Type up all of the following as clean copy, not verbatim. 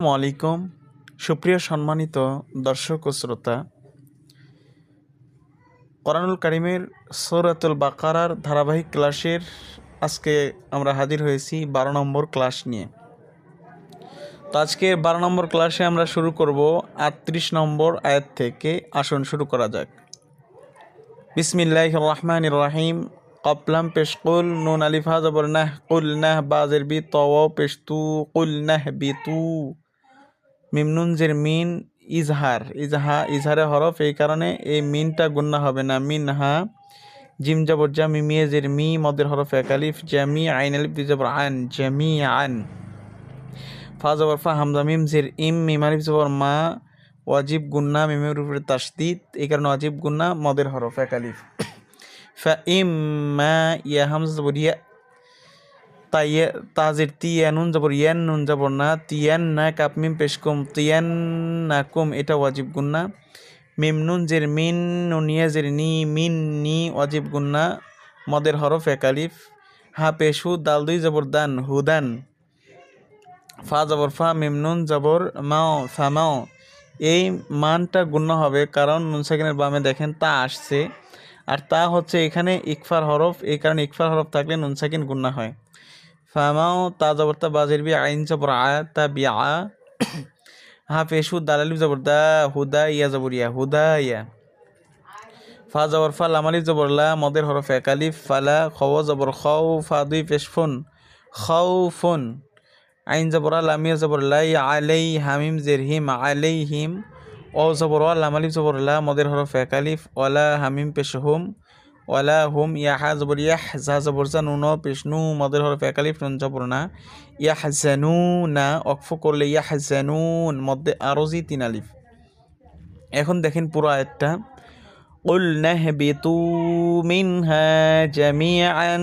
আসসালামু আলাইকুম সুপ্রিয় সম্মানিত দর্শক ও শ্রোতা, কোরআনুল কারীমের সূরাতুল বাকারার ধারাবাহিক ক্লাসের আজকে আমরা হাজির হয়েছি 12 নম্বর ক্লাস নিয়ে। তো আজকে 12 নম্বর ক্লাসে আমরা শুরু করব 38 নম্বর আয়াত থেকে। আসুন শুরু করা যাক। বিসমিল্লাহির রহমানির রহিম। কপলাম পেশ কুল, নুন আলিফ হা জবর নাহ, কুল নাহ বাজের বি তওয়াও পেশ তু, কুল নাহ বিতু। মিমনুন জের মিন ইজহারে হরফ, এই কারণে এই মিনটা গুন্না হবে না। মিনহা জিম জবর জা, মিমিয়ে জের মি, মদের হরফ এক আলিফ, জামি আইন আলিফ দুই জবর আন, জামি আন। ফা জবর ফা, হামজা মিম জের ইম, মিম আলিফ জবর মা, ওয়াজিব গুন্না, মিমের উপরে তাসদিদ, এই কারণে ওয়াজিব গুন্না, মদের হরফ এক আলিফ। ফা ইম মা, ইয়া হামজা জবর ইয়া, তাজের তিয়া, নুন জবর ইয়ান, নুন জবর না, তিয়ান না, কাপ মিম পেশকুম, তিয়ান না কুম, এটা ওয়াজিব গুন্না। মিম নুন জের মিন, নুনিয়া জের নি, মিন নি, ওয়াজিব গুন্না, মদের হরফ এক আলিফ। হা পেশু, দাল দুই জবর দান, হুদান। ফা জবর ফা, মিম নুন জবর মাও, ফামাও, এই মানটা গুন্না হবে কারণ নুন সাকিনের বামে দেখেন তা আসছে, আর তা হচ্ছে এখানে ইকফার হরফ, এই কারণে ইকফার হরফ থাকলে নুন সাকিন গুন্না হয়। ফামাও, তা জবর তা, বাজের বি আইন জবর আ, তা বি আ। হা পেশু, দালালিফ জবর দা, হুদা ইয়া জবর ইয়া, হুদা ইয়া। ফা জবর ফা, লামালিফ জবর লা, মদের হরফ এক আলিফ, ফালা। খও জবর খাও, ফা দুই পেশ ফুন, খাও ফুন। আইন জবর আ, লামিয়া জবর লাই, আলাই, হামিম জের হিম, আলাই হিম। ও জবর আ, লামালিফ জবর লা, মদের হরফ এক আলিফ, ওয়ালা হামিম পেশ হুম, ওয়ালা হুম। ইয়াহা জবর ইয়াহ, জা জবর জা, নুন পেশ নু, মদের হরফ এক আলিফ, নুন জবর না, ইয়াহজানু না, অক্ফ করলে ইয়াহজানুন, মধ্যে আরজি তিন আলিফ। এখন দেখেন পুরো আয়াতটা। قُلْنَا اهْبِطُوا مِنْهَا جَمِيعًا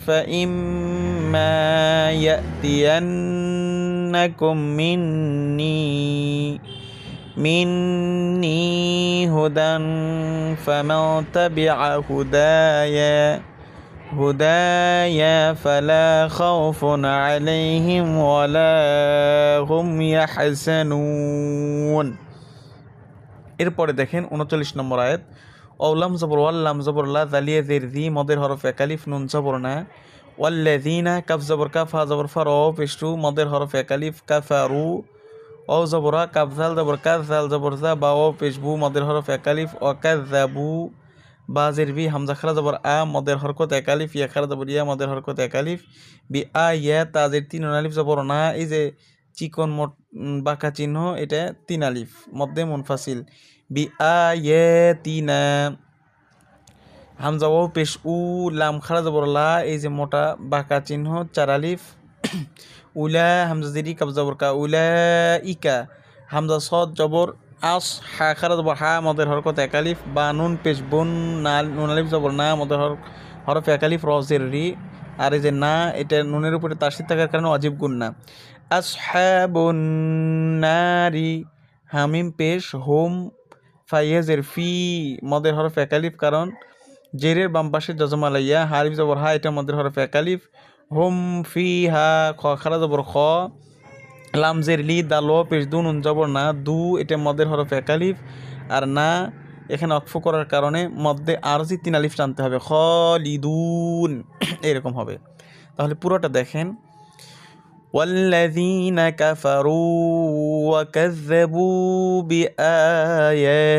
فَإِمَّا يَأْتِيَنَّكُم مِّنِّي هُدًى فَمَن تَبِعَ هُدَايَ فَلَا خَوْفٌ عَلَيْهِمْ وَلَا هُمْ يَحْزَنُونَ। এরপরে দেখেন 39 নম্বর আয়াত। অলাম জবর ওয়াল্লাম জবর লা, জালিয়া জের জি, মদের হরফ এক আলিফ, নুন জবর না, ওয়াল্লাযিনা, কাফ জবর কাফ, হা জবর ফা, র পেশু, মদের হরফ এক আলিফ, কাফারু। ও জবর আ, কাফ জাল জবর কাজ, জাল জবর জা, বা ও পেশবু, মদের হরফ এক আলিফ, ওয়াকাযাবু। বা জের বি, হামজা খারা জবর আ, মদের হরকত এক আলিফ, ইয়া খারা জবর ইয়া, মদের হরকত এক আলিফ, বি আ ইয়া, তাজের তিন আলিফ জবর না, এই যে চিকন বাঁকা চিহ্ন, এটা তিন আলিফ, মধ্যে মুনফাসিল। বি আয়াতিনা, হামজা ও পেশ উ, লাম খারা জবর লা, এই যে মোটা বাঁকা চিহ্ন, চার আলিফ। উলা, হামজা জেরি, কাব জবর কা, উলা ইকা। হামজা সদ জবর আস, হা খারা জবর হা, মদের হরকত এক আলিফ, বা নুন পেশ বুন, নুন আলিফ জবর না, মদের হরফ এক আলিফ, রজের রি। আর এই যে না, এটা নুনের উপরে তাসদীদ থাকার কারণে ওয়াজিব গুন্না। আসহাবুন নারি, হামিম পেশ হোম, ফাইয়াজের ফি, মদের হরফ এক আলিফ, কারণ জেরের বাম পাশে জজমালাইয়া, হারিফ জবর হা, এটা মদের হরফ এক আলিফ। হোম ফি হা, খ খারা জবর খ, লামজের লি, দাল পেশ দু, নুন জবর না, দু, এটা মদের হরফ এক আলিফ। আর না, এখানে অক্ফ করার কারণে মধ্যে আরজি তিন আলিফ টানতে হবে, খালিদুন এরকম হবে। তাহলে পুরোটা দেখেন। والذين كفروا وكذبوا بآياتنا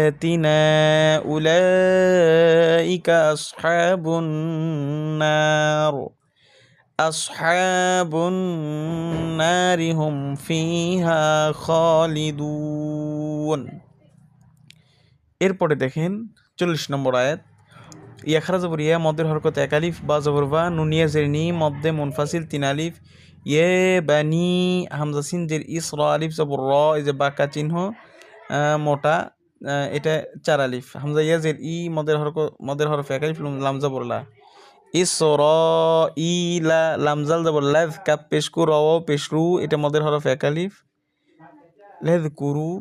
أولئك أصحاب النار هم فيها خالدون। এরপরে দেখেন 40 নম্বর আয়াত। ইয়া খারা জবর ইয়া, মদের হরকত এক আলিফ, বা জবর বা, নুনিয়া জের নি, মধ্যে মুনফাসিল তিন আলিফ। ইয়ে বানি, হামজা সিন জের ইস, র আলিফ জবর র, এই যে বাঁকা চিহ্ন মোটা, এটা চার আলিফ। হামজা ইয়া জের ই, মদের হরফ এক আলিফ, লাম জবর লা। ইসরাঈলা, লামজাল জবর লাজ, কাপ পেশকু, র পেশরু, এটা মদের হরফ এক আলিফ, লাযকুরু।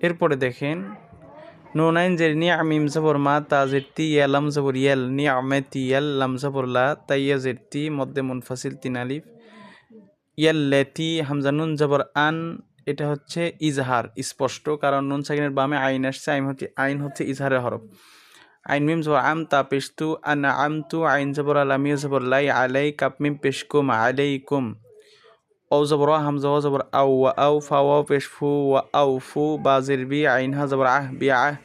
এরপরে দেখেন নুন আইন জের নি মিম জবর মা তা জের তি ইয়া লাম জবর ইয়াল নিআমাতি ইয়াল লাম জবর লা তাইয়া জের তি মধ্যে মুনফাসিল 3 আলিফ ইয়াল্লাতি হামজা নুন জবর আন এটা হচ্ছে ইজহার স্পষ্ট, কারণ নুন সাকিনের বামে আইন আসছে, আইন হচ্ছে ইজহারের হরফ। আইন মিম জবর আম তা পেশতু আনা আমতু আইন জবর আলামিয়া জবর লাই আলাই কাপ মিম পেশকুম আলাইকুম। ও জবর হামজা ওয়া জবর আউ ওয়া আউ ফা ওয়া পেশ ফু ওয়া আউ ফু বা জের বি আইন হা জবর আহ বি আহ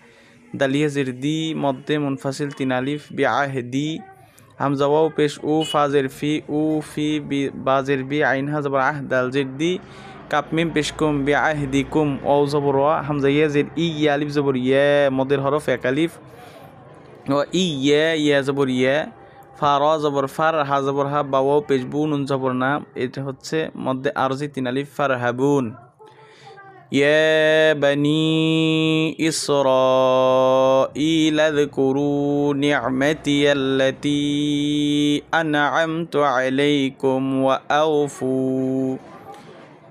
দালিয়া জের দি মধ্যে মুনফাসিল 3 আলিফ বি আহ দি হামজা ওয়াও পেশ উ ফা জের ফি উ ফি বি বা জের বি আইন হা জবর আহ দাল জের দি কাপ মিম পেশ কুম বি আহ দি কুম। ও জবর ওয়া হামজা ইয়া জের ই ইয়া আলিফ জবর ইয়া মদের হরফ এক আলিফ ও ইয়া জবর ইয়া ফা র জবর ফার হা জবর হা বা ওয়াও পেশ বু নুন জবর না, এটা হচ্ছে মধ্যে আরজি 3 আলিফ ফার হাবুন। يا بني إسرائيل اذكروا نعمتي التي أنعمت عليكم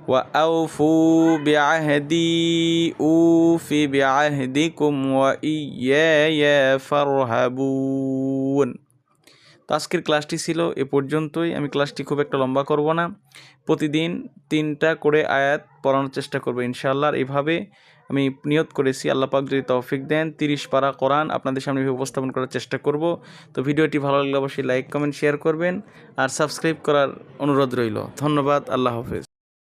وأوفوا بعهدي أوف بعهدكم وإياي فارهبون। তো আজকের ক্লাসটি ছিল এ পর্যন্তই। আমি ক্লাসটি খুব একটা লম্বা করব না, প্রতিদিন 3টা করে আয়াত পড়ানোর চেষ্টা করব ইনশাআল্লাহ। এইভাবে আমি নিয়ত করেছি, আল্লাহ পাক যদি তৌফিক দেন 30 পারা কোরআন আপনাদের সামনে উপস্থাপন করার চেষ্টা করব। তো ভিডিওটি ভালো লাগলে অবশ্যই লাইক কমেন্ট শেয়ার করবেন আর সাবস্ক্রাইব করার অনুরোধ রইল। ধন্যবাদ, আল্লাহ হাফেজ।